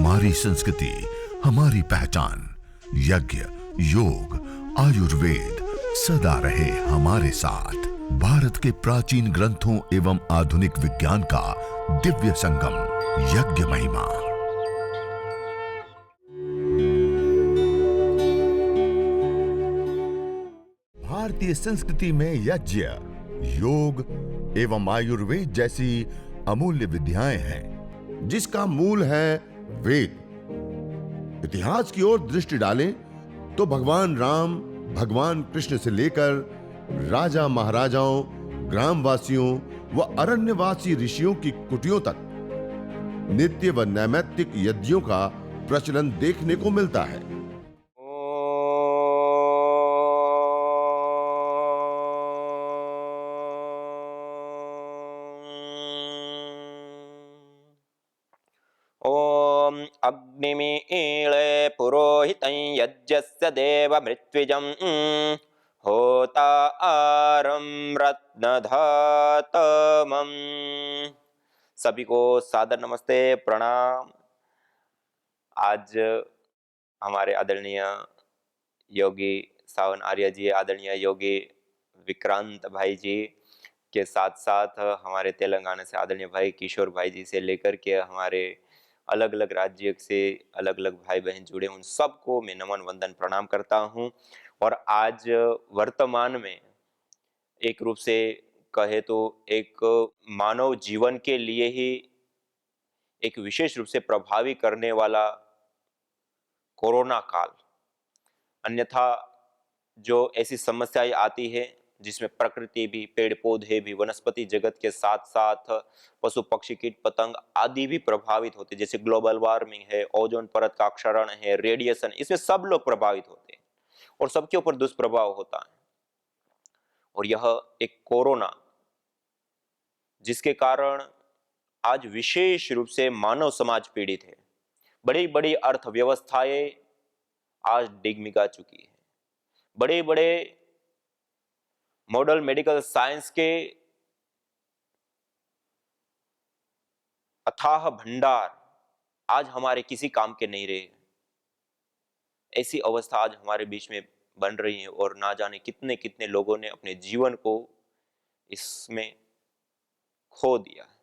हमारी संस्कृति, हमारी पहचान। यज्ञ, योग, आयुर्वेद सदा रहे हमारे साथ। भारत के प्राचीन ग्रंथों एवं आधुनिक विज्ञान का दिव्य संगम, यज्ञ महिमा। भारतीय संस्कृति में यज्ञ, योग एवं आयुर्वेद जैसी अमूल्य विद्याएं हैं, जिसका मूल है वेद। इतिहास की ओर दृष्टि डालें तो भगवान राम, भगवान कृष्ण से लेकर राजा महाराजाओं, ग्रामवासियों व अरण्यवासी ऋषियों की कुटियों तक नित्य व नैमित्तिक यज्ञों का प्रचलन देखने को मिलता है। ओम अग्निमीळे पुरोहितं यज्ञस्य देव मृत्विजं होता आरम रत्नधातमं। सभी को सादर नमस्ते, प्रणाम। आज हमारे आदरणीय योगी सावन आर्य जी, आदरणीय योगी विक्रांत भाई जी के साथ साथ हमारे तेलंगाना से आदरणीय भाई किशोर भाई जी से लेकर के हमारे अलग अलग राज्य से अलग अलग भाई बहन जुड़े, उन सबको मैं नमन वंदन प्रणाम करता हूं। और आज वर्तमान में एक रूप से कहे तो एक मानव जीवन के लिए ही एक विशेष रूप से प्रभावी करने वाला कोरोना काल, अन्यथा जो ऐसी समस्याएं आती है जिसमें प्रकृति भी, पेड़ पौधे भी, वनस्पति जगत के साथ साथ पशु पक्षी कीट पतंग आदि भी प्रभावित होते, जैसे ग्लोबल वार्मिंग है, ओजोन परत का क्षरण है, रेडिएशन, इसमें सब लोग प्रभावित होते हैं और सबके ऊपर दुष्प्रभाव होता है। और यह एक कोरोना जिसके कारण आज विशेष रूप से मानव समाज पीड़ित है। बड़ी बड़ी अर्थव्यवस्थाएं आज डिगमिगा चुकी है। बड़े बड़े मॉडल मेडिकल साइंस के अथाह भंडार आज हमारे किसी काम के नहीं रहे। ऐसी अवस्था आज हमारे बीच में बन रही है और ना जाने कितने कितने लोगों ने अपने जीवन को इसमें खो दिया है।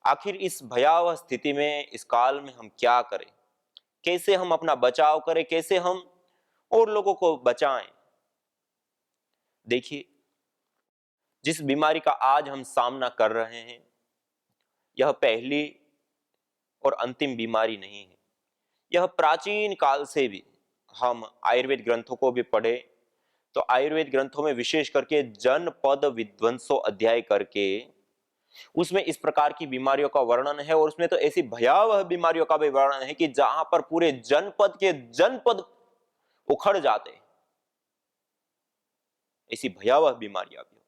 आखिर इस भयावह स्थिति में, इस काल में हम क्या करें, कैसे हम अपना बचाव करें, कैसे हम और लोगों को बचाएं। देखिए, जिस बीमारी का आज हम सामना कर रहे हैं, यह पहली और अंतिम बीमारी नहीं है। यह प्राचीन काल से भी, हम आयुर्वेद ग्रंथों को भी पढ़े तो आयुर्वेद ग्रंथों में विशेष करके जनपद विध्वंसो अध्याय करके उसमें इस प्रकार की बीमारियों का वर्णन है। और उसमें तो ऐसी भयावह बीमारियों का भी वर्णन है कि जहां पर पूरे जनपद के जनपद उखड़ जाते, ऐसी भयावह बीमारियां भी होती।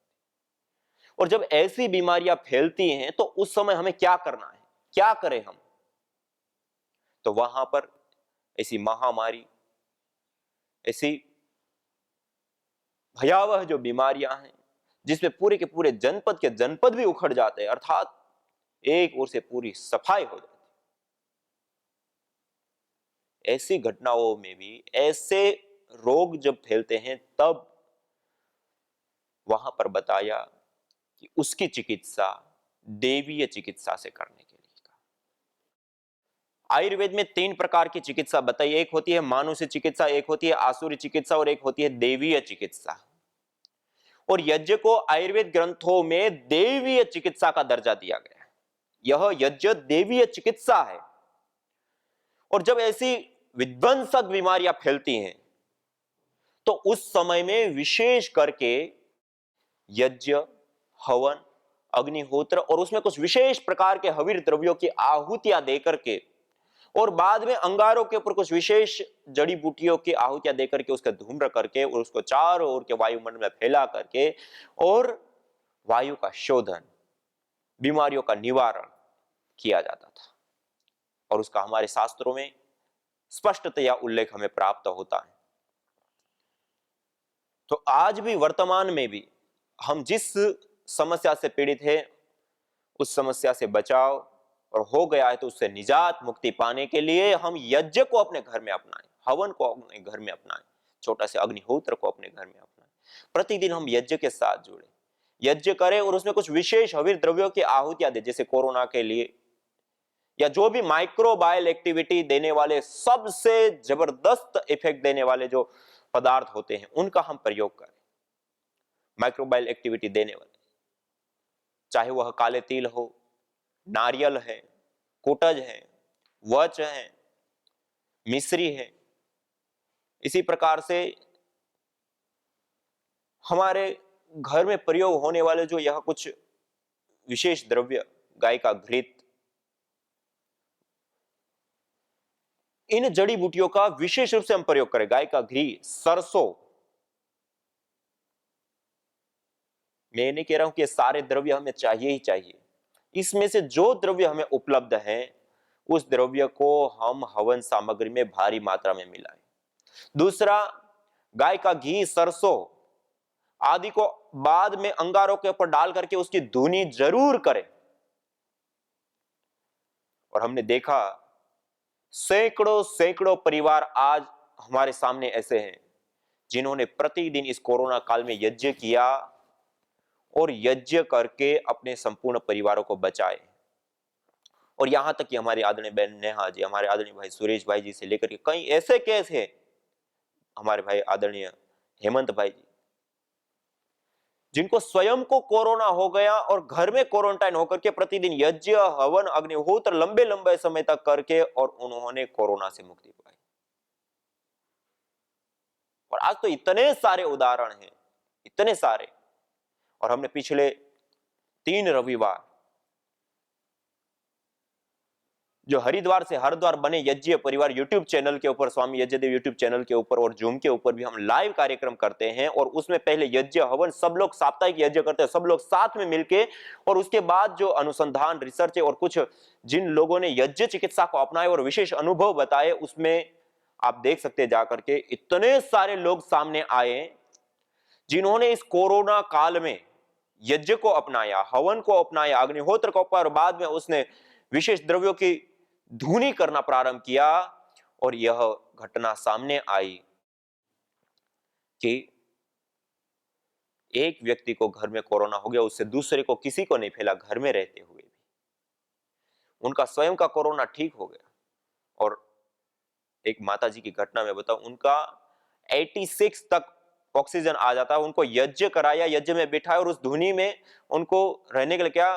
और जब ऐसी बीमारियां फैलती हैं तो उस समय हमें क्या करना है, क्या करें हम? तो वहां पर ऐसी महामारी, ऐसी भयावह जो बीमारियां हैं जिसमें पूरे के पूरे जनपद के जनपद भी उखड़ जाते हैं, अर्थात एक ओर से पूरी सफाई हो जाती है। ऐसी घटनाओं में भी, ऐसे रोग जब फैलते हैं, तब वहां पर बताया कि उसकी चिकित्सा देवीय चिकित्सा से करने के लिए कहा। आयुर्वेद में 3 प्रकार की चिकित्सा बताई। एक होती है मानुषी चिकित्सा, एक होती है आसुरी चिकित्सा और एक होती है देवीय चिकित्सा। और यज्ञ को आयुर्वेद ग्रंथों में देवीय चिकित्सा का दर्जा दिया गया है। यह यज्ञ देवीय चिकित्सा है। और जब ऐसी विध्वंसक बीमारियां फैलती हैं तो उस समय में विशेष करके यज्ञ, हवन, अग्निहोत्र और उसमें कुछ विशेष प्रकार के हविर द्रव्यों की आहुतियां देकर के, और बाद में अंगारों के ऊपर कुछ विशेष जड़ी बूटियों की आहुतियां देकर के उसका धूम्र करके और उसको चारों ओर के वायुमंडल में फैला करके और वायु का शोधन, बीमारियों का निवारण किया जाता था। और उसका हमारे शास्त्रों में स्पष्टतया उल्लेख हमें प्राप्त होता है। तो आज भी, वर्तमान में भी, हम जिस समस्या से पीड़ित हैं, उस समस्या से बचाव और हो गया है तो उससे निजात मुक्ति पाने के लिए हम यज्ञ को अपने घर में अपनाएं, हवन को अपने घर में अपनाएं, छोटा से अग्निहोत्र को अपने घर में अपनाएं। प्रतिदिन हम यज्ञ के साथ जुड़े, यज्ञ करें और उसमें कुछ विशेष हविर द्रव्यों की आहुतियां दे, जैसे कोरोना के लिए या जो भी माइक्रोबायल एक्टिविटी देने वाले सबसे जबरदस्त इफेक्ट देने वाले जो पदार्थ होते हैं उनका हम प्रयोग करें। माइक्रोबायल एक्टिविटी देने वाले, चाहे वह काले तिल हो, नारियल है, कुटज है, वच है, मिश्री है। इसी प्रकार से हमारे घर में प्रयोग होने वाले जो यह कुछ विशेष द्रव्य, गाय का घृत, इन जड़ी बूटियों का विशेष रूप से हम प्रयोग करें। गाय का घी, सरसों, मैं नहीं कह रहा हूं कि ये सारे द्रव्य हमें चाहिए ही चाहिए, इसमें से जो द्रव्य हमें उपलब्ध है उस द्रव्य को हम हवन सामग्री में भारी मात्रा में मिलाएं। दूसरा, गाय का घी, सरसों आदि को बाद में अंगारों के ऊपर डाल करके उसकी धुनी जरूर करें। और हमने देखा सैकड़ों सैकड़ों परिवार आज हमारे सामने ऐसे हैं जिन्होंने प्रतिदिन इस कोरोना काल में यज्ञ किया और यज्ञ करके अपने संपूर्ण परिवारों को बचाए। और यहां तक कि हमारी आदरणीय बहन नेहा जी, हमारे आदरणीय भाई सुरेश भाई जी से लेकर के कई ऐसे केस है, हमारे भाई आदरणीय हेमंत भाई जी, जिनको स्वयं को कोरोना हो गया और घर में क्वारंटाइन होकर के प्रतिदिन यज्ञ, हवन, अग्निहोत्र लंबे लंबे समय तक करके और उन्होंने कोरोना से मुक्ति पाई। और आज तो इतने सारे उदाहरण हैं, इतने सारे। और हमने पिछले 3 रविवार जो हरिद्वार से हरिद्वार बने यज्ञ परिवार यूट्यूब चैनल के ऊपर, स्वामी यज्ञदेव यूट्यूब चैनल के ऊपर और जूम के ऊपर भी हम लाइव कार्यक्रम करते हैं। और उसमें पहले यज्ञ हवन सब लोग साप्ताहिक यज्ञ करते हैं, सब लोग साथ में मिलके, और उसके बाद जो अनुसंधान रिसर्च है और कुछ जिन लोगों ने यज्ञ चिकित्सा को अपनाए और विशेष अनुभव बताए, उसमें आप देख सकते हैं जाकर के इतने सारे लोग सामने आए जिन्होंने इस कोरोना काल में यज्ञ को अपनाया, हवन को अपनाया, अग्निहोत्र को अपनाया और बाद में उसने विशेष द्रव्यों की धुनी करना प्रारंभ किया। और यह घटना सामने आई कि एक व्यक्ति को घर में कोरोना हो गया, उससे दूसरे को किसी को नहीं फैला, घर में रहते हुए भी उनका स्वयं का कोरोना ठीक हो गया। और एक माता जी की घटना में बताऊं, उनका 86 तक ऑक्सीजन आ जाता, उनको यज्ञ कराया, यज्ञ में बिठाया और उस धुनी में उनको रहने के लिए क्या।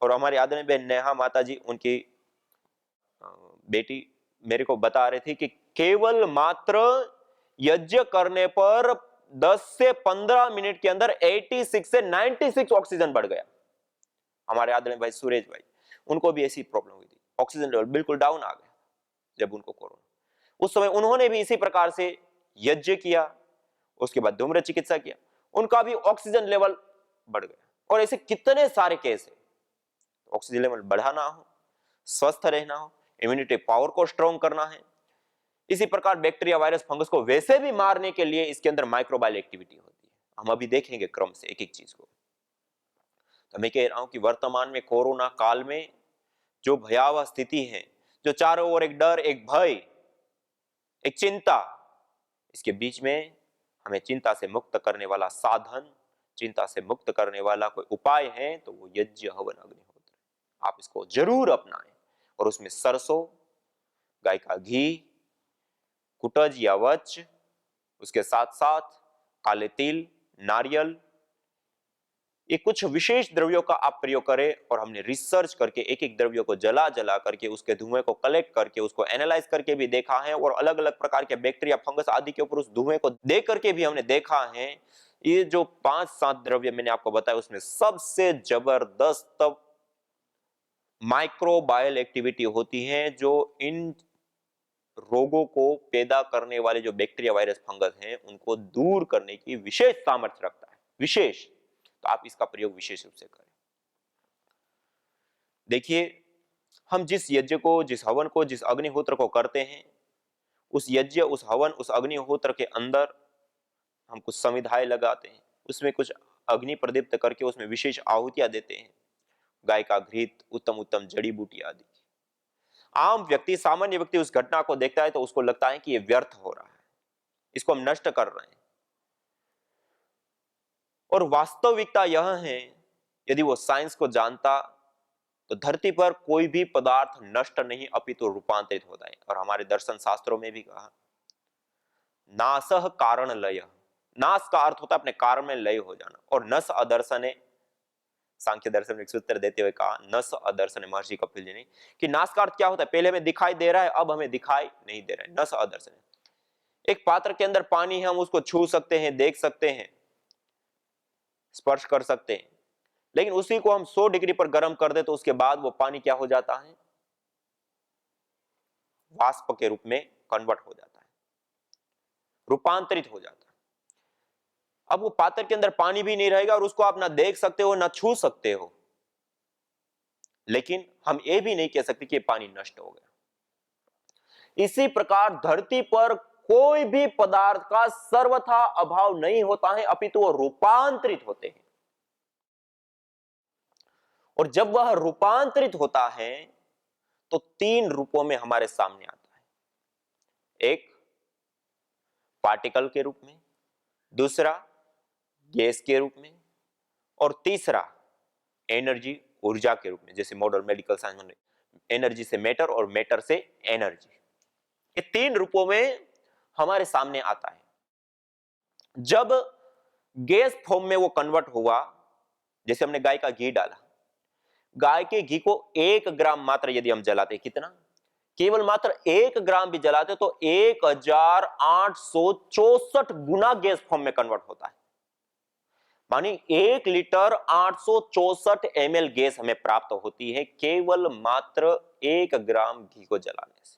और हमारी आदरणीय बहन नेहा माता जी, उनकी बेटी मेरे को बता रही थी कि केवल मात्र यज्ञ करने पर 10 से 15 मिनट के अंदर 86 से 96 ऑक्सीजन बढ़ गया। हमारे आदरणीय भाई सुरेश भाई, उनको भी ऐसी प्रॉब्लम हुई थी, ऑक्सीजन लेवल बिल्कुल डाउन आ गया जब उनको कोरोना। उस समय उन्होंने भी इसी प्रकार से यज्ञ किया, उसके बाद धूम्र चिकित्सा किया, उनका भी ऑक्सीजन लेवल बढ़ गया। और ऐसे कितने सारे केस है। ऑक्सीजन लेवल बढ़ाना हो, स्वस्थ रहना हो, इम्यूनिटी पावर को स्ट्रॉन्ग करना है, इसी प्रकार बैक्टीरिया, वायरस, फंगस को वैसे भी मारने के लिए इसके अंदर माइक्रोबायल एक्टिविटी होती है। हम अभी देखेंगे क्रम से एक एक चीज को। तो मैं कह रहा हूं कि वर्तमान में कोरोना काल में जो भयावह स्थिति है, जो चारों ओर एक डर, एक भय, एक चिंता, इसके बीच में हमें चिंता से मुक्त करने वाला साधन, चिंता से मुक्त करने वाला कोई उपाय है तो वो यज्ञ, हवन, अग्निहोत्र। आप इसको जरूर अपनाएं। और उसमें सरसों, गाय का घी, कुटज या वच, उसके साथ साथ काले तिल, नारियल, ये कुछ विशेष द्रव्यों का आप प्रयोग करें। और हमने रिसर्च करके एक एक द्रव्यों को जला जला करके उसके धुएं को कलेक्ट करके उसको एनालाइज करके भी देखा है। और अलग अलग प्रकार के बैक्टीरिया, फंगस आदि के ऊपर उस धुएं को देख करके भी हमने देखा है। ये जो 5-7 द्रव्य मैंने आपको बताया, उसमें सबसे जबरदस्त माइक्रोबायल एक्टिविटी होती है, जो इन रोगों को पैदा करने वाले जो बैक्टीरिया, वायरस, फंगस हैं, उनको दूर करने की विशेष सामर्थ्य रखता है, विशेष। तो आप इसका प्रयोग विशेष रूप से करें। देखिए, हम जिस यज्ञ को, जिस हवन को, जिस अग्निहोत्र को करते हैं, उस यज्ञ, उस हवन, उस अग्निहोत्र के अंदर हम कुछ समिधाएं लगाते हैं, उसमें कुछ अग्नि प्रदीप्त करके उसमें विशेष आहुतियां देते हैं। गाय का घृत, उत्तम उत्तम जड़ी बूटी आदि। आम व्यक्ति, सामान्य व्यक्ति उस घटना को देखता है तो उसको लगता है कि ये व्यर्थ हो रहा है, इसको हम नष्ट कर रहे हैं। और वास्तविकता यह है, यदि वो साइंस को जानता तो धरती पर कोई भी पदार्थ नष्ट नहीं अपितु रूपांतरित होता है। और हमारे दर्शन शास्त्रों में भी कहा, नासह कारण लय, नाश का अर्थ होता है अपने कारण में लय हो जाना। और नस अदर्शने, सांख्य दर्शन में एक सूत्र देते हुए कहा, नस अदर्शने, महर्षि कपिल जी ने, कि नाश का अर्थ क्या होता है, पहले हमें दिखाई दे रहा है, अब हमें दिखाई नहीं दे रहा है। नस अदर्शने, एक पात्र के अंदर पानी है, हम उसको छू सकते हैं, देख सकते हैं, स्पर्श कर सकते हैं, लेकिन उसी को हम 100 डिग्री पर गर्म कर दे तो उसके बाद वो पानी क्या हो जाता है, वाष्प के रूप में कन्वर्ट हो जाता है, रूपांतरित हो जाता है। अब वो पात्र के अंदर पानी भी नहीं रहेगा और उसको आप ना देख सकते हो ना छू सकते हो, लेकिन हम ये भी नहीं कह सकते कि पानी नष्ट हो गया। इसी प्रकार धरती पर कोई भी पदार्थ का सर्वथा अभाव नहीं होता है, अपितु वो रूपांतरित होते हैं। और जब वह रूपांतरित होता है तो 3 रूपों में हमारे सामने आता है, एक पार्टिकल के रूप में, दूसरा गैस के रूप में, और तीसरा एनर्जी, ऊर्जा के रूप में। जैसे मॉडर्न मेडिकल साइंस में एनर्जी से मैटर और मैटर से एनर्जी, ये 3 रूपों में हमारे सामने आता है। जब गैस फॉर्म में वो कन्वर्ट हुआ, जैसे हमने गाय का घी डाला, गाय के घी को 1 ग्राम मात्र यदि हम जलाते, कितना, केवल मात्र 1 ग्राम भी जलाते तो 1864 गुना गैस फॉर्म में कन्वर्ट होता है। मानी 1 लीटर 864 ml गैस हमें प्राप्त होती है केवल मात्र 1 ग्राम घी को जलाने से।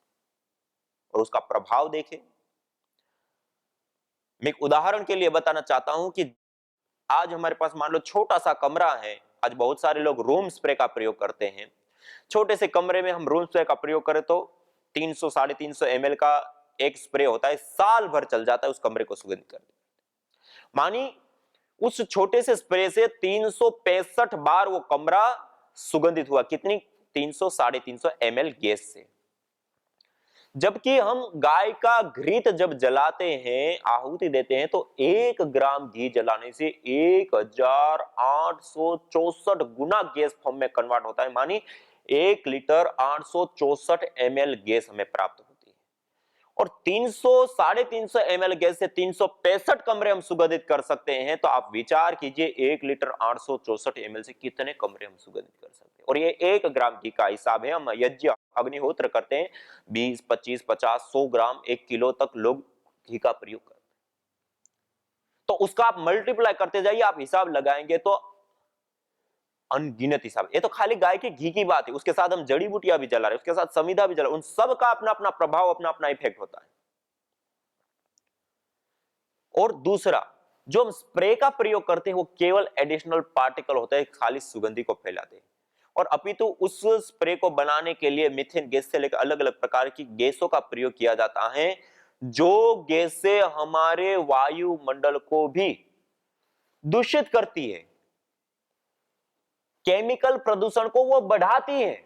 और उसका प्रभाव देखें, मैं एक उदाहरण के लिए बताना चाहता हूं कि आज हमारे पास मान लो छोटा सा कमरा है, आज बहुत सारे लोग रूम स्प्रे का प्रयोग करते हैं। छोटे से कमरे में हम रूम स्प्रे का प्रयोग करें तो 300-350 ml का एक स्प्रे होता है, साल भर चल जाता है उस कमरे को सुगंधित करने। मानी उस छोटे से स्प्रे से 365 बार वो कमरा सुगंधित हुआ, कितनी, 300-350 ml गैस से। जबकि हम गाय का घृत जब जलाते हैं, आहुति देते हैं, तो 1 ग्राम घी जलाने से 1864 गुना गैस फॉर्म में कन्वर्ट होता है। मानी 1 लीटर 864 ml गैस हमें प्राप्त होती है। और 300-350 ml गैस से 365 कमरे हम सुगंधित कर सकते हैं। तो आप विचार कीजिए 1 लीटर 864 ml से कितने कमरे हम सुगंधित कर सकते हैं। और ये 1 ग्राम घी का हिसाब है। हम यज्ञ अग्निहोत्र करते हैं, 20, 25, 50, 100 ग्राम, 1 किलो तक लोग घी का प्रयोग करते हैं। तो उसका आप मल्टीप्लाई करते जाइए, आप हिसाब लगाएंगे तो अनगिनत हिसाब। ये तो खाली गाय के घी की बात है, उसके साथ हम जड़ी बूटियां भी जला रहे हैं, उसके साथ समिधा भी जला रहे हैं, उन सब का अपना अपना प्रभाव, अपना अपना इफेक्ट होता है। और दूसरा, जो हम स्प्रे का प्रयोग करते हैं वो केवल एडिशनल पार्टिकल होता है, खाली सुगंधि को फैलाते हैं। और अपितु उस स्प्रे को बनाने के लिए मीथेन गैस से लेकर अलग अलग प्रकार की गैसों का प्रयोग किया जाता है, जो गैसें हमारे वायुमंडल को भी दूषित करती है, केमिकल प्रदूषण को वो बढ़ाती है।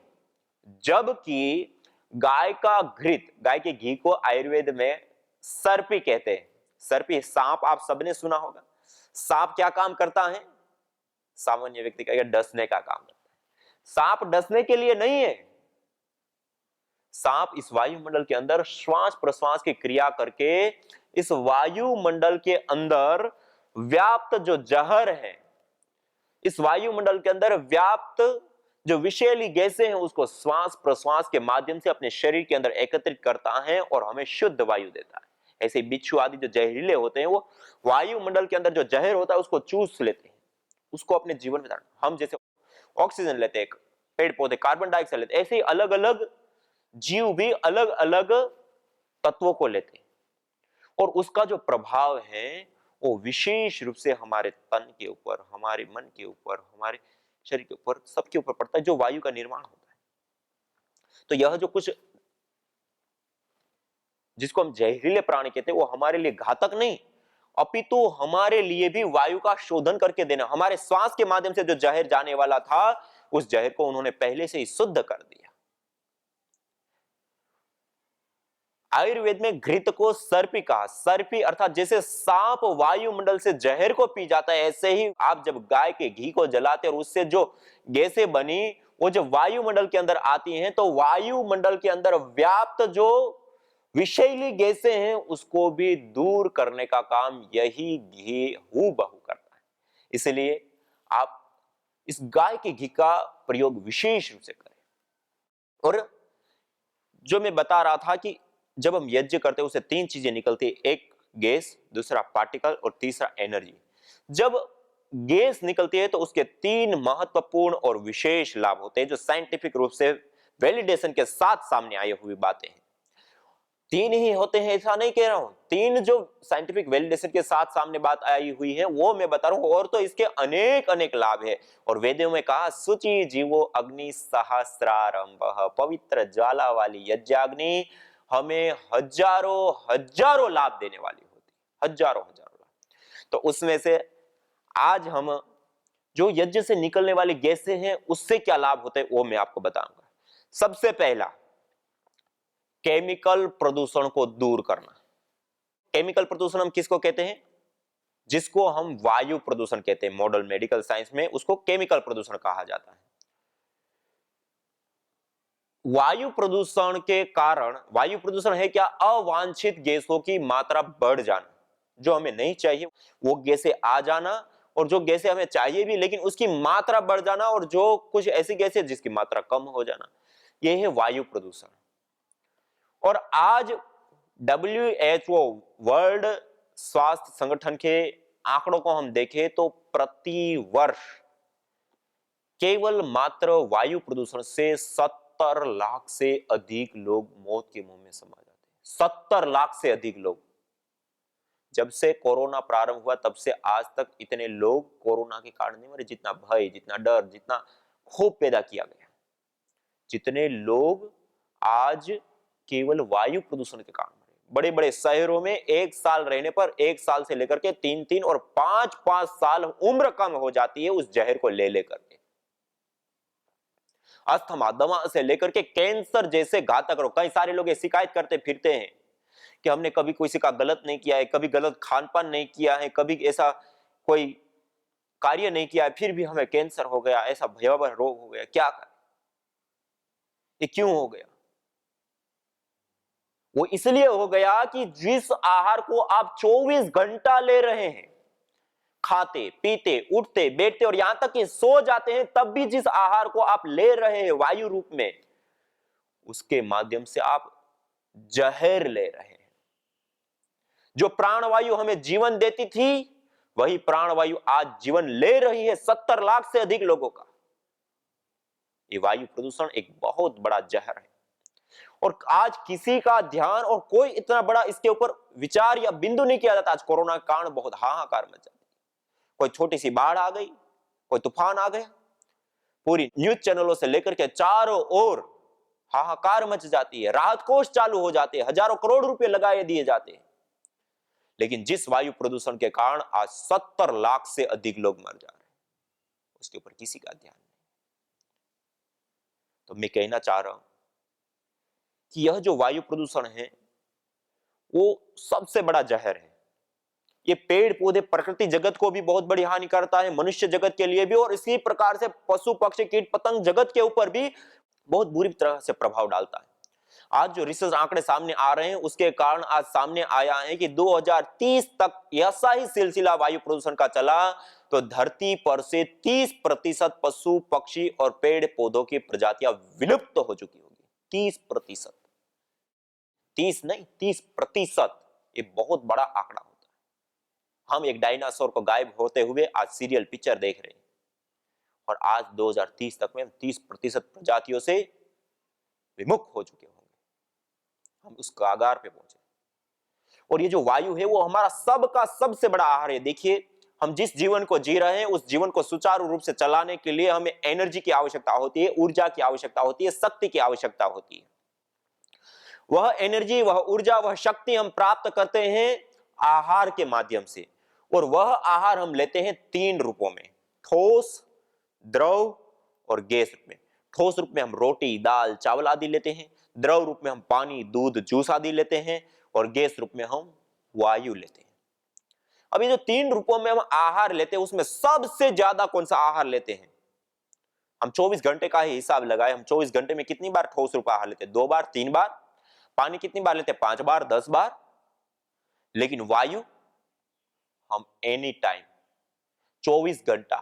जबकि गाय का घृत, गाय के घी को आयुर्वेद में सर्पी कहते हैं। सर्पी, सांप आप सबने सुना होगा। सांप क्या काम करता है, सामान्य व्यक्ति का डसने का काम करता है। सांप डसने के लिए नहीं है, सांप इस वायुमंडल के अंदर श्वास प्रश्वास की क्रिया करके इस वायुमंडल के अंदर व्याप्त जो जहर है, इस वायुमंडल के अंदर व्याप्त जो विषैली गैसें हैं, उसको श्वास प्रश्वास के माध्यम से अपने शरीर के अंदर एकत्रित करता है और हमें शुद्ध वायु देता है। ऐसे बिच्छू आदि जो जहरीले होते हैं, वो वायुमंडल के अंदर जो जहर होता है उसको चूस लेते हैं, उसको अपने जीवन में धारण। हम जैसे ऑक्सीजन लेते हैं, पेड़ पौधे कार्बन डाइऑक्साइड लेते हैं, ऐसे ही अलग अलग जीव भी अलग अलग तत्वों को लेते हैं। और उसका जो प्रभाव है वो विशेष रूप से हमारे तन के ऊपर, हमारे मन के ऊपर, हमारे शरीर के ऊपर, सबके ऊपर पड़ता है, जो वायु का निर्माण होता है। तो यह जो कुछ जिसको हम जहरीले प्राणी कहते हैं, वो हमारे लिए घातक नहीं, अपितु हमारे लिए भी वायु का शोधन करके देना। हमारे श्वास के माध्यम से जो जहर जाने वाला था, उस जहर को उन्होंने पहले से ही शुद्ध कर दिया। आयुर्वेद में घृत को सर्पी कहा। सर्पी अर्थात जैसे सांप वायुमंडल से जहर को पी जाता है, ऐसे ही आप जब गाय के घी को जलाते और उससे जो गैसें बनी वो जब वायुमंडल के अंदर आती हैं तो वायुमंडल के अंदर व्याप्त जो विषैली गैसें हैं उसको भी दूर करने का काम यही घी हूबहू करता है। इसलिए आप इस गाय के घी का प्रयोग विशेष रूप से करें। और जो मैं बता रहा था कि जब हम यज्ञ करते हैं उससे तीन चीजें निकलती है, एक गैस, दूसरा पार्टिकल और तीसरा एनर्जी। जब गैस निकलती है तो उसके तीन महत्वपूर्ण और विशेष लाभ होते हैं जो साइंटिफिक रूप से वैलिडेशन के साथ सामने आई हुई बातें हैं। तीन ही होते हैं ऐसा नहीं कह रहा हूं, तीन जो साइंटिफिक वैलिडेशन के साथ सामने बात आई हुई है वो मैं बता रहा हूं, और तो इसके अनेक अनेक लाभ है। और वेदों में कहा शुचि जीवो अग्नि सहस्रारंभ, पवित्र ज्वाला वाली यज्ञाग्नि हमें हजारों हजारों लाभ देने वाली होती, हजारों हजारों लाभ। तो उसमें से आज हम जो यज्ञ से निकलने वाली गैसें हैं उससे क्या लाभ होते हैं वो मैं आपको बताऊंगा। सबसे पहला, केमिकल प्रदूषण को दूर करना। केमिकल प्रदूषण हम किसको कहते हैं? जिसको हम वायु प्रदूषण कहते हैं। मॉडर्न मेडिकल साइंस में उसको केमिकल प्रदूषण कहा जाता है। वायु प्रदूषण के कारण, वायु प्रदूषण है क्या? अवांछित गैसों की मात्रा बढ़ जाना, जो हमें नहीं चाहिए वो गैसें आ जाना, और जो गैसें हमें चाहिए भी लेकिन उसकी मात्रा बढ़ जाना, और जो कुछ ऐसी गैसें जिसकी मात्रा कम हो जाना, यह है वायु प्रदूषण। और आज WHO वर्ल्ड स्वास्थ्य संगठन के आंकड़ों को हम देखें तो प्रति वर्ष केवल मात्र वायु प्रदूषण से 70 लाख से अधिक लोग मौत के मुंह में समा जाते हैं। 70 लाख से अधिक लोग। जब से कोरोना प्रारंभ हुआ तब से आज तक इतने लोग कोरोना के कारण नहीं मरे जितना भय, जितना डर, जितना क्षोभ पैदा किया गया, जितने लोग आज केवल वायु प्रदूषण के कारण मरे। बड़े बड़े शहरों में एक साल रहने पर 1 साल से लेकर के 3-3 और 5-5 साल उम्र कम हो जाती है उस जहर को ले लेकर के। अस्थमा, दमा से लेकर के कैंसर जैसे घातक रोग। कई सारे लोग ये शिकायत करते फिरते हैं कि हमने कभी किसी का गलत नहीं किया है, कभी गलत खान पान नहीं किया है, कभी ऐसा कोई कार्य नहीं किया है, फिर भी हमें कैंसर हो गया, ऐसा भयावह रोग हो गया, क्या करें? ये क्यों हो गया? वो इसलिए हो गया कि जिस आहार को आप 24 घंटा ले रहे हैं, खाते पीते उठते बैठते और यहां तक कि सो जाते हैं, तब भी जिस आहार को आप ले रहे हैं वायु रूप में, उसके माध्यम से आप जहर ले रहे हैं। जो प्राणवायु हमें जीवन देती थी वही प्राणवायु आज जीवन ले रही है 70 लाख से अधिक लोगों का। ये वायु प्रदूषण एक बहुत बड़ा जहर है, और आज किसी का ध्यान और कोई इतना बड़ा इसके ऊपर विचार या बिंदु नहीं किया जाता। आज कोरोना के कारण बहुत हाहाकार मच जाती, कोई छोटी सी बाढ़ आ गई, कोई तूफान आ गया, पूरी न्यूज चैनलों से लेकर के चारों ओर हाहाकार मच जाती है, राहत कोष चालू हो जाते हैं, हजारों करोड़ रुपए लगाए दिए जाते हैं। लेकिन जिस वायु प्रदूषण के कारण आज 70 लाख से अधिक लोग मर जा रहे हैं, उसके ऊपर किसी का ध्यान नहीं। तो मैं कहना चाह रहा हूं कि यह जो वायु प्रदूषण है वो सबसे बड़ा जहर है। ये पेड़ पौधे प्रकृति जगत को भी बहुत बड़ी हानि करता है, मनुष्य जगत के लिए भी, और इसी प्रकार से पशु पक्षी कीट पतंग जगत के ऊपर भी बहुत बुरी तरह से प्रभाव डालता है। आज जो रिसर्च आंकड़े सामने आ रहे हैं उसके कारण आज सामने आया है कि 2030 तक ऐसा ही सिलसिला वायु प्रदूषण का चला तो धरती पर से 30% पशु पक्षी और पेड़ पौधों की प्रजातियां विलुप्त हो चुकी होगी। 30%, 30 नहीं 30%, ये बहुत बड़ा आंकड़ा होता है। हम एक डायनासोर को गायब होते हुए आज सीरियल पिक्चर देख रहे हैं, और आज 2030 तक में 30% प्रजातियों से विमुख हो चुके होंगे। हम उस कागार पे पहुंचे, और ये जो वायु है वो हमारा सबका सबसे बड़ा आहार है। देखिए, हम जिस जीवन को जी रहे हैं उस जीवन को सुचारू रूप से चलाने के लिए हमें एनर्जी की आवश्यकता होती है, ऊर्जा की आवश्यकता होती है, शक्ति की आवश्यकता होती है। वह एनर्जी, वह ऊर्जा, वह शक्ति हम प्राप्त करते हैं आहार के माध्यम से, और वह आहार हम लेते हैं 3 रूपों में: ठोस, द्रव और गैस रूप में। ठोस रूप में हम रोटी, दाल, चावल आदि लेते हैं। द्रव रूप में हम पानी, दूध, जूस आदि लेते हैं और गैस रूप में हम वायु लेते हैं। अब ये जो 3 रूपों में हम आहार लेते हैं उसमें सबसे ज्यादा कौन सा आहार लेते हैं? हम 24 घंटे का ही हिसाब लगाए, हम 24 घंटे में कितनी बार ठोस रूप आहार लेते हैं? 2 बार, 3 बार। पानी कितनी बार लेते हैं? 5 बार, 10 बार। लेकिन वायु हम एनी टाइम 24 घंटा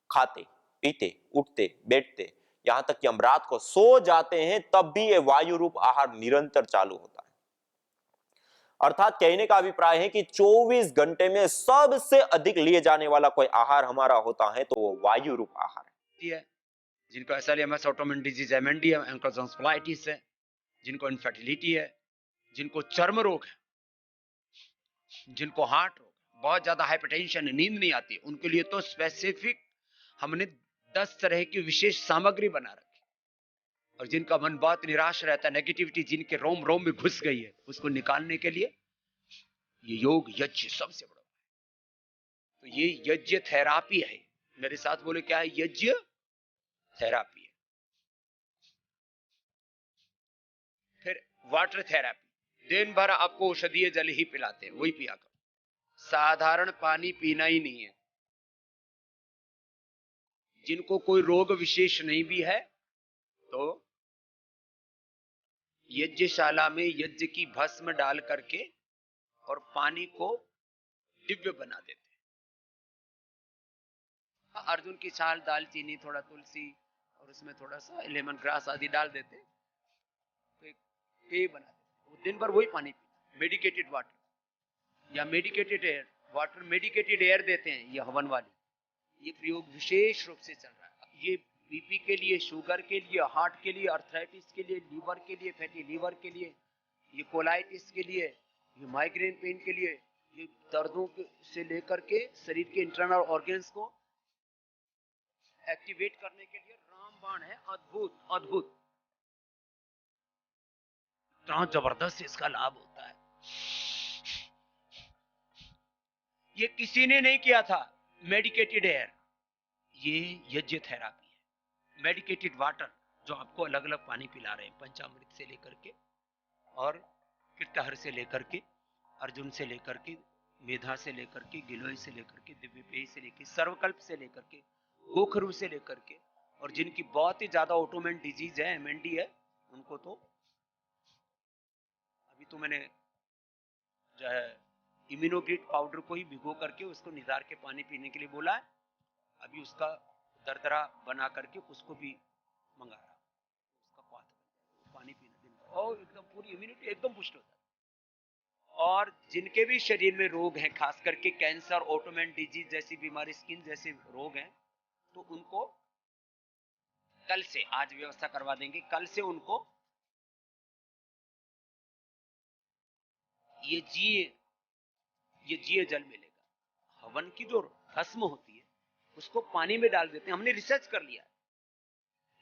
खाते, पीते, उठते, बैठते, यहां तक कि हम रात को सो जाते हैं तब भी ये वायु रूप आहार निरंतर चालू होता है। अर्थात कहने का अभिप्राय है कि 24 घंटे में सबसे अधिक लिए जाने वाला कोई आहार हमारा होता है तो वो वायु रूप आहार है। जिनको एसएलएमएस ऑटोइम्यून डिजीज एमएनडी है, एंकोजोस्पाइटिस है, जिनको इनफर्टिलिटी है, जिनको चर्म रोग है, जिनको हार्ट रोग, बहुत ज्यादा हाइपरटेंशन, नींद नहीं आती, उनके लिए तो स्पेसिफिक हमने 10 तरह की विशेष सामग्री बना रखी। और जिनका मन बहुत निराश रहता है, नेगेटिविटी जिनके रोम रोम में घुस गई है, उसको निकालने के लिए ये योग यज्ञ सबसे बड़ा है। तो ये यज्ञ थेरापी है। मेरे साथ बोले क्या है? यज्ञ थेरापी है। फिर वाटर थेरापी, दिन भर आपको औषधीय जल ही पिलाते हैं, वही पिया करो। साधारण पानी पीना ही नहीं है। जिनको कोई रोग विशेष नहीं भी है तो यज्ञशाला में यज्ञ की भस्म डाल करके और पानी को दिव्य बना देते हैं। अर्जुन की छाल, दालचीनी, थोड़ा तुलसी और उसमें थोड़ा सा लेमन ग्रास आदि डाल देते, तो एक पेय बना देते। वो दिन भर वही पानी पीते। मेडिकेटेड वाटर या medicated air, water medicated air देते हैं ये हवन वाली। ये प्रयोग विशेष रूप से चल रहा है। ये बीपी के लिए, शुगर के लिए, हार्ट के लिए, अर्थराइटिस के लिए, लीवर के लिए, फैटी लीवर के लिए, ये कोलाइटिस के लिए, ये माइग्रेन पेन के लिए, ये दर्दों से लेकर के शरीर के इंटरनल ऑर्गन्स को एक्टिवेट करने के लिए रामबाण है। अद्भुत अद्भुत, इतना जबरदस्त इसका लाभ होता है। ये किसी ने नहीं किया था। मेडिकेटेड एयर, ये यज्ञ थेरापी है। मेडिकेटेड वाटर, जो आपको अलग अलग पानी पिला रहे हैं, पंचामृत से लेकर के और कीर्तहर से लेकर के, अर्जुन से लेकर के, मेधा से लेकर के, गिलोय से लेकर के, दिव्यपेय से लेकर, सर्वकल्प से लेकर के, गोखरू से लेकर के, और जिनकी बहुत ही ज्यादा ऑटोइम्यून डिजीज है, एमएनडी है, उनको तो अभी तो मैंने जो है इम्यूनोग्रिड पाउडर को ही भिगो करके उसको निधार के पानी पीने के लिए बोला है। अभी उसका दरदरा बना करके उसको भी मंगा रहा, उसका पानी पीना दिन भर और एकदम पूरी इम्यूनिटी एकदम पुष्ट होता है। और जिनके भी शरीर में रोग हैं, खास करके कैंसर, ऑटोइम्यून डिजीज जैसी बीमारी, स्किन जैसे रोग हैं, तो उनको कल से, आज व्यवस्था करवा देंगे, कल से उनको ये जिए जल मिलेगा। हवन की जो भस्म होती है उसको पानी में डाल देते हैं। हमने रिसर्च कर लिया,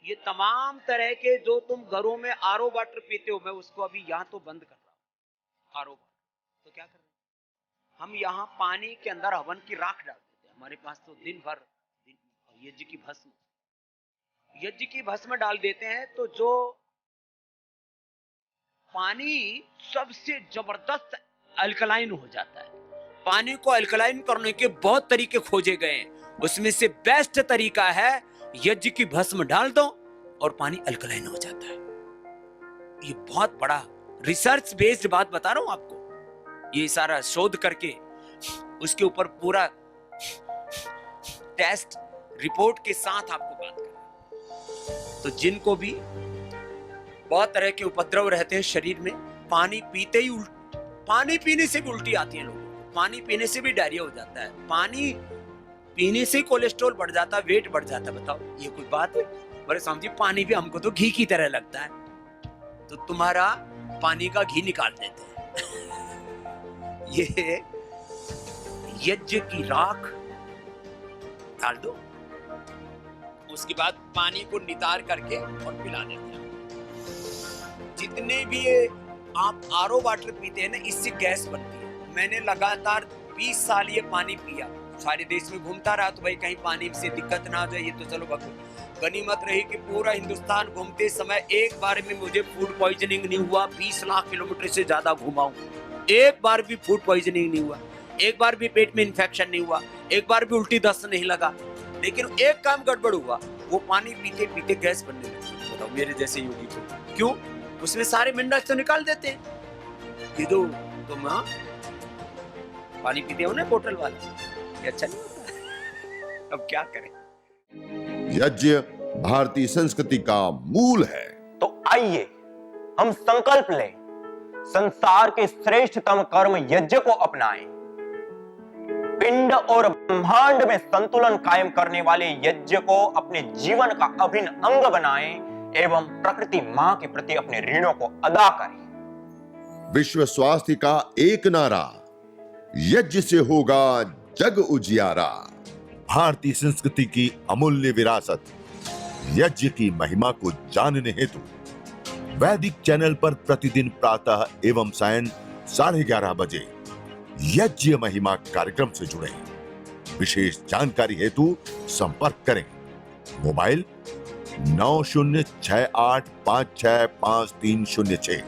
ये तमाम तरह के जो तुम घरों में आरओ वाटर पीते हो, मैं उसको अभी यहाँ तो बंद कर रहा हूँ। आरओ वाटर तो क्या कर रहे हैं हम, यहाँ पानी के अंदर हवन की राख डाल देते हैं। हमारे पास तो दिन भर यज्ञ की भस्म डाल देते हैं, तो जो पानी सबसे जबरदस्त अल्कलाइन हो जाता है। पानी को अल्कलाइन करने के बहुत तरीके खोजे गए हैं, उसमें से बेस्ट तरीका है यज्ञ की भस्म डाल दो और पानी अल्कलाइन हो जाता है। ये बहुत बड़ा रिसर्च बेस्ड बात बता रहा हूं आपको। ये सारा शोध करके उसके ऊपर पूरा टेस्ट रिपोर्ट के साथ आपको बात कर। तो जिनको भी बहुत तरह के उपद्रव रहते हैं शरीर में, पानी पीते ही पानी पीने से भी उल्टी आती है लोगों को, पानी पीने से भी डायरिया हो जाता है, पानी पीने से कोलेस्ट्रॉल बढ़ जाता है, वेट बढ़ जाता है। बताओ ये कोई बात है? बड़े समझिए, पानी भी हमको तो घी की तरह लगता है, तो तुम्हारा पानी का घी निकाल देते हैं। ये यज्ञ की राख डाल दो, उसके बाद पानी को नितार करके और पिला देते हैं। जितने भी आप आरओ वाटर पीते हैं ना, इससे गैस बनती है। मैंने लगातार 20 साल ये पानी पिया, सारे देश में घूमता रहा, तो भाई कहीं पानी से दिक्कत ना हो जाए, ये तो चलो गनीमत रही कि पूरा हिंदुस्तान घूमते समय एक बार भी मुझे फूड पॉइजनिंग नहीं हुआ। 20 लाख किलोमीटर से ज्यादा घुमा हूं, एक बार भी फूड पॉइजनिंग नहीं हुआ, एक बार भी पेट में इन्फेक्शन नहीं हुआ, एक बार भी उल्टी दस्त नहीं लगा। लेकिन एक काम गड़बड़ हुआ, वो पानी पीते पीते गैस बनने लगी। बताओ मेरे जैसे योगी को क्यों? उसमें सारे मिनरल्स तो निकाल देते हैं। ये तो तुम पानी पीते हो ना बोतल वाला, ये अच्छा नहीं होता। अब क्या करें? यज्ञ भारतीय संस्कृति का मूल है। तो आइए हम संकल्प लें, संसार के श्रेष्ठतम कर्म यज्ञ को अपनाएं। पिंड और ब्रह्मांड में संतुलन कायम करने वाले यज्ञ को अपने जीवन का अभिन्न अंग बनाएं एवं प्रकृति मां के प्रति अपने ऋणों को अदा करें। विश्व स्वास्थ्य का एक नारा, यज्ञ से होगा जग उजियारा। भारतीय संस्कृति की अमूल्य विरासत यज्ञ की महिमा को जानने हेतु वैदिक चैनल पर प्रतिदिन प्रातः एवं सायं 11:30 बजे यज्ञ महिमा कार्यक्रम से जुड़े। विशेष जानकारी हेतु संपर्क करें मोबाइल 9068565306।